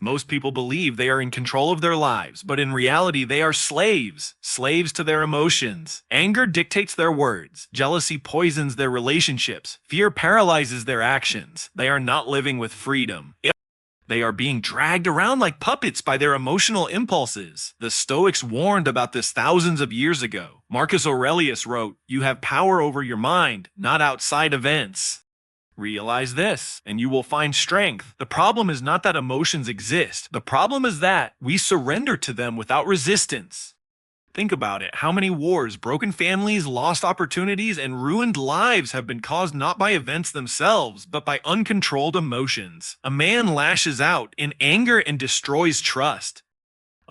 Most people believe they are in control of their lives, but in reality they are slaves, slaves to their emotions. Anger dictates their words, jealousy poisons their relationships, fear paralyzes their actions. They are not living with freedom. They are being dragged around like puppets by their emotional impulses. The Stoics warned about this thousands of years ago. Marcus Aurelius wrote, "You have power over your mind, not outside events." Realize this, and you will find strength. The problem is not that emotions exist. The problem is that we surrender to them without resistance. Think about it. How many wars, broken families, lost opportunities, and ruined lives have been caused not by events themselves, but by uncontrolled emotions? A man lashes out in anger and destroys trust.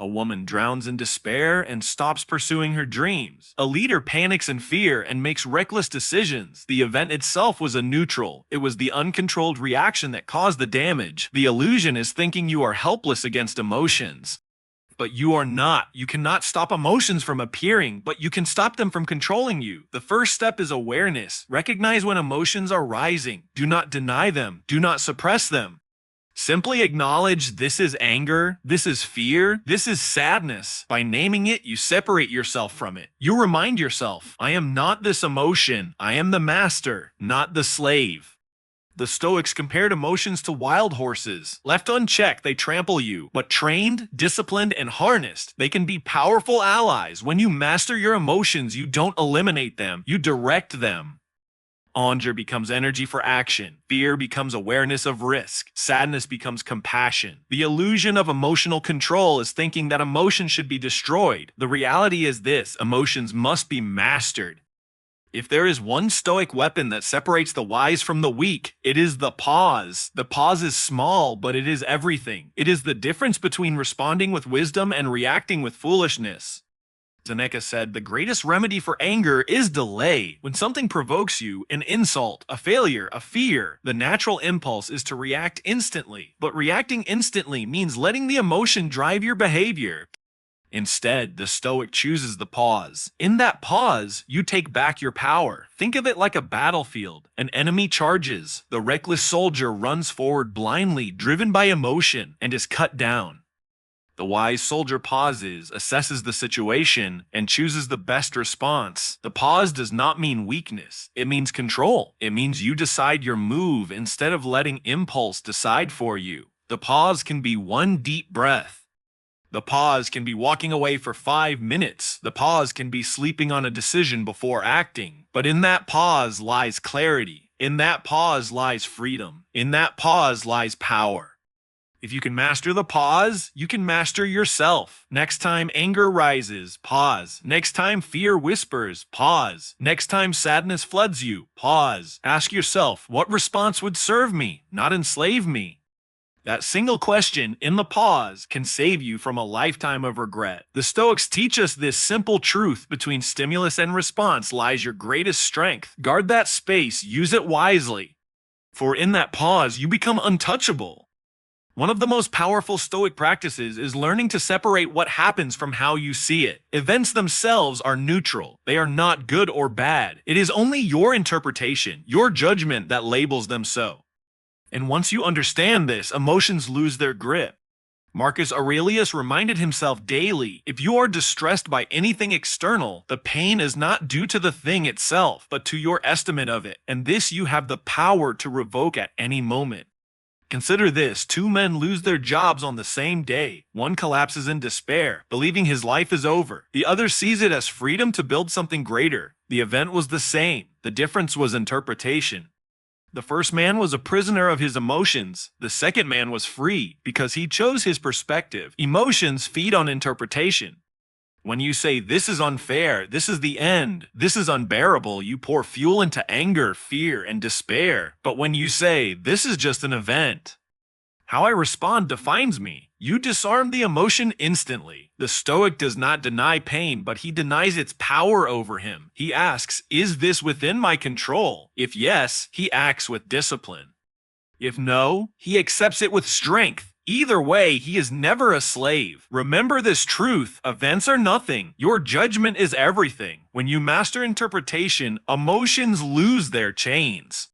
A woman drowns in despair and stops pursuing her dreams. A leader panics in fear and makes reckless decisions. The event itself was a neutral. It was the uncontrolled reaction that caused the damage. The illusion is thinking you are helpless against emotions. But you are not. You cannot stop emotions from appearing, but you can stop them from controlling you. The first step is awareness. Recognize when emotions are rising. Do not deny them. Do not suppress them. Simply acknowledge this is anger, this is fear, this is sadness. By naming it, you separate yourself from it. You remind yourself, I am not this emotion. I am the master, not the slave. The Stoics compared emotions to wild horses. Left unchecked, they trample you. But trained, disciplined, and harnessed, they can be powerful allies. When you master your emotions, you don't eliminate them, you direct them. Anger becomes energy for action. Fear becomes awareness of risk. Sadness becomes compassion. The illusion of emotional control is thinking that emotions should be destroyed. The reality is this: emotions must be mastered. If there is one Stoic weapon that separates the wise from the weak, it is the pause. The pause is small, but it is everything. It is the difference between responding with wisdom and reacting with foolishness. Seneca said, the greatest remedy for anger is delay. When something provokes you, an insult, a failure, a fear, the natural impulse is to react instantly. But reacting instantly means letting the emotion drive your behavior. Instead, the Stoic chooses the pause. In that pause, you take back your power. Think of it like a battlefield. An enemy charges. The reckless soldier runs forward blindly, driven by emotion, and is cut down. The wise soldier pauses, assesses the situation, and chooses the best response. The pause does not mean weakness. It means control. It means you decide your move instead of letting impulse decide for you. The pause can be one deep breath. The pause can be walking away for 5 minutes. The pause can be sleeping on a decision before acting. But in that pause lies clarity. In that pause lies freedom. In that pause lies power. If you can master the pause, you can master yourself. Next time anger rises, pause. Next time fear whispers, pause. Next time sadness floods you, pause. Ask yourself, what response would serve me, not enslave me? That single question in the pause can save you from a lifetime of regret. The Stoics teach us this simple truth: between stimulus and response lies your greatest strength. Guard that space, use it wisely. For in that pause, you become untouchable. One of the most powerful Stoic practices is learning to separate what happens from how you see it. Events themselves are neutral. They are not good or bad. It is only your interpretation, your judgment, that labels them so. And once you understand this, emotions lose their grip. Marcus Aurelius reminded himself daily, if you are distressed by anything external, the pain is not due to the thing itself, but to your estimate of it, and this you have the power to revoke at any moment. Consider this: 2 men lose their jobs on the same day. One collapses in despair, believing his life is over. The other sees it as freedom to build something greater. The event was the same. The difference was interpretation. The first man was a prisoner of his emotions. The second man was free because he chose his perspective. Emotions feed on interpretation. When you say, this is unfair, this is the end, this is unbearable, you pour fuel into anger, fear, and despair. But when you say, this is just an event, how I respond defines me, you disarm the emotion instantly. The Stoic does not deny pain, but he denies its power over him. He asks, is this within my control? If yes, he acts with discipline. If no, he accepts it with strength. Either way, he is never a slave. Remember this truth: events are nothing. Your judgment is everything. When you master interpretation, emotions lose their chains.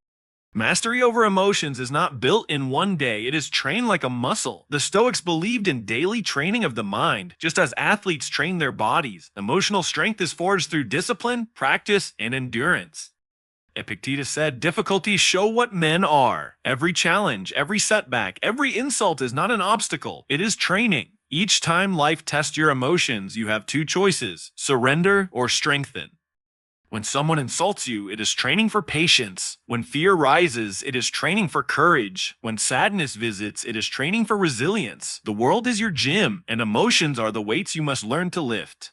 Mastery over emotions is not built in one day, it is trained like a muscle. The Stoics believed in daily training of the mind, just as athletes train their bodies. Emotional strength is forged through discipline, practice, and endurance. Epictetus said, "Difficulties show what men are. Every challenge, every setback, every insult is not an obstacle, it is training. Each time life tests your emotions, you have two choices: surrender or strengthen." When someone insults you, it is training for patience. When fear rises, it is training for courage. When sadness visits, it is training for resilience. The world is your gym, and emotions are the weights you must learn to lift.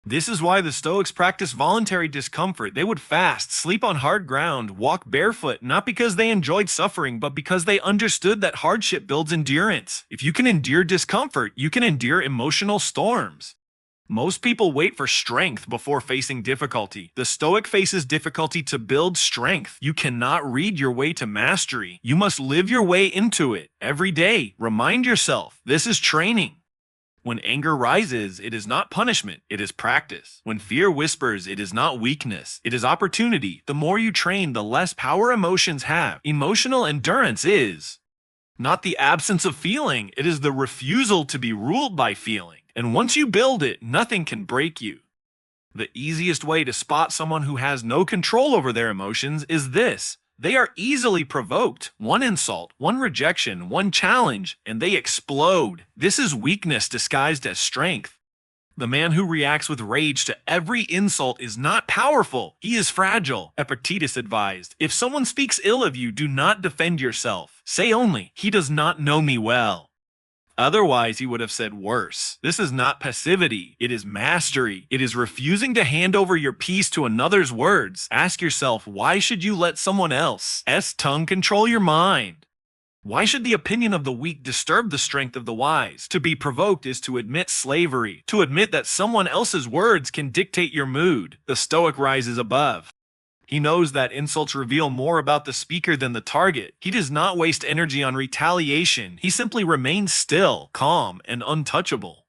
This is why the Stoics practiced voluntary discomfort. They would fast, sleep on hard ground, walk barefoot, not because they enjoyed suffering, but because they understood that hardship builds endurance. If you can endure discomfort, you can endure emotional storms. Most people wait for strength before facing difficulty. The Stoic faces difficulty to build strength. You cannot read your way to mastery. You must live your way into it. Every day, remind yourself, this is training. When anger rises, it is not punishment, it is practice. When fear whispers, it is not weakness, it is opportunity. The more you train, the less power emotions have. Emotional endurance is not the absence of feeling, it is the refusal to be ruled by feeling. And once you build it, nothing can break you. The easiest way to spot someone who has no control over their emotions is this: they are easily provoked. One insult, one rejection, one challenge, and they explode. This is weakness disguised as strength. The man who reacts with rage to every insult is not powerful. He is fragile. Epictetus advised, if someone speaks ill of you, do not defend yourself. Say only, he does not know me well. Otherwise, he would have said worse. This is not passivity. It is mastery. It is refusing to hand over your peace to another's words. Ask yourself, why should you let someone else's tongue control your mind? Why should the opinion of the weak disturb the strength of the wise? To be provoked is to admit slavery, to admit that someone else's words can dictate your mood. The Stoic rises above. He knows that insults reveal more about the speaker than the target. He does not waste energy on retaliation. He simply remains still, calm, and untouchable.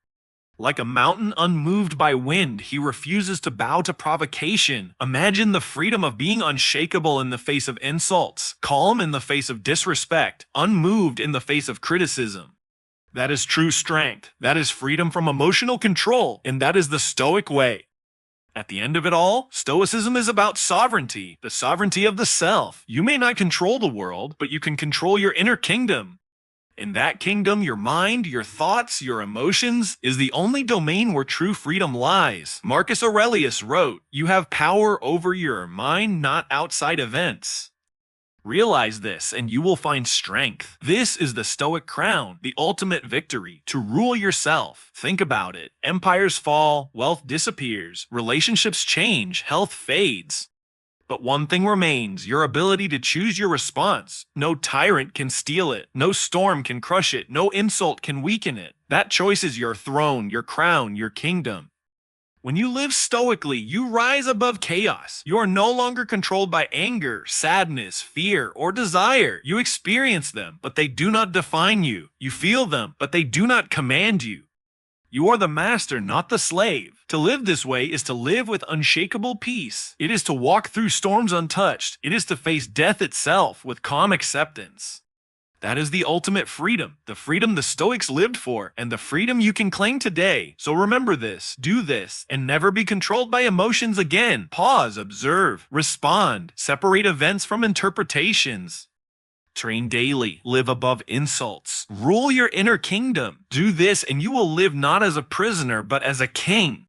Like a mountain unmoved by wind, he refuses to bow to provocation. Imagine the freedom of being unshakable in the face of insults, calm in the face of disrespect, unmoved in the face of criticism. That is true strength. That is freedom from emotional control, and that is the Stoic way. At the end of it all, Stoicism is about sovereignty, the sovereignty of the self. You may not control the world, but you can control your inner kingdom. In that kingdom, your mind, your thoughts, your emotions is the only domain where true freedom lies. Marcus Aurelius wrote, "You have power over your mind, not outside events." Realize this, and you will find strength. This is the Stoic crown, the ultimate victory, to rule yourself. Think about it. Empires fall, wealth disappears, relationships change, health fades. But one thing remains, your ability to choose your response. No tyrant can steal it. No storm can crush it. No insult can weaken it. That choice is your throne, your crown, your kingdom. When you live stoically, you rise above chaos. You are no longer controlled by anger, sadness, fear, or desire. You experience them, but they do not define you. You feel them, but they do not command you. You are the master, not the slave. To live this way is to live with unshakable peace. It is to walk through storms untouched. It is to face death itself with calm acceptance. That is the ultimate freedom, the freedom the Stoics lived for, and the freedom you can claim today. So remember this, do this, and never be controlled by emotions again. Pause, observe, respond, separate events from interpretations. Train daily, live above insults, rule your inner kingdom. Do this and you will live not as a prisoner, but as a king.